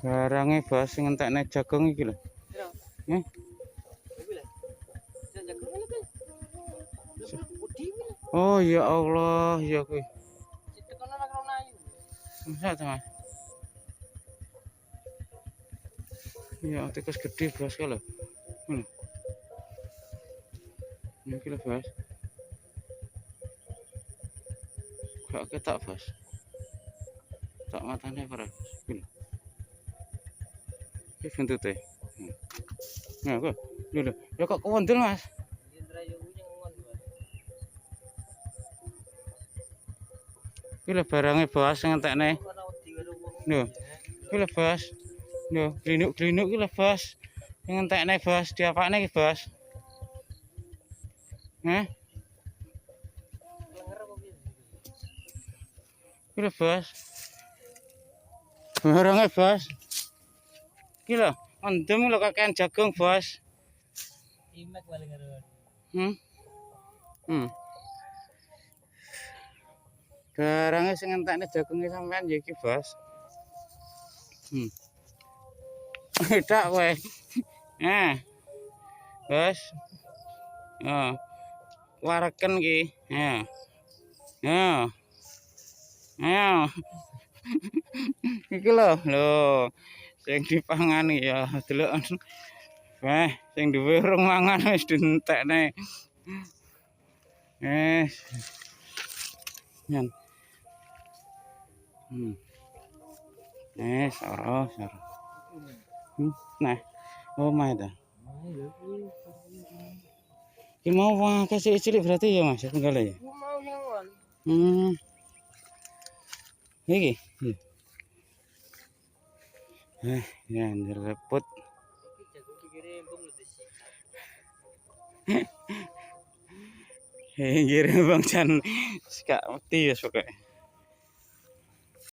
Barange bos sing entekne jagung iki lho. Eh? Oh ya Allah, ya kuwi. Masa to, Mas? Ya tikus gede bos lho. Iki lho bos. Gak ketok bos. Tak matane ora. Iki lho. Iki buntute. Nah, kok. Lho, ya kok kewendel, Mas? Iki lho barange bos sing entekne. Lho. Iki lho bos. Lho, glinuk-glinuk iki lho bos. Sing entekne bos, diapakne iki bos? Heh? Iki lho bos. Barange bos. Iki lho, mendem lho kakean jagung bos. Imek paling karo. Barange sing entekne jagunge sampean ya iki bos. Tak kowe. Bos. Oh. Wareken iki. Ayo. Iki lho, sing dipangani ya delok. Sing duwe urung mangan wis dientekne. Yan. Soro. Nah, omah ta. Ki mau wae cilik berarti ya Mas, penggale ya. Mau nyawan. Iki. Ya repot. Ngirim Bang Jan gak mesti ya pokoke.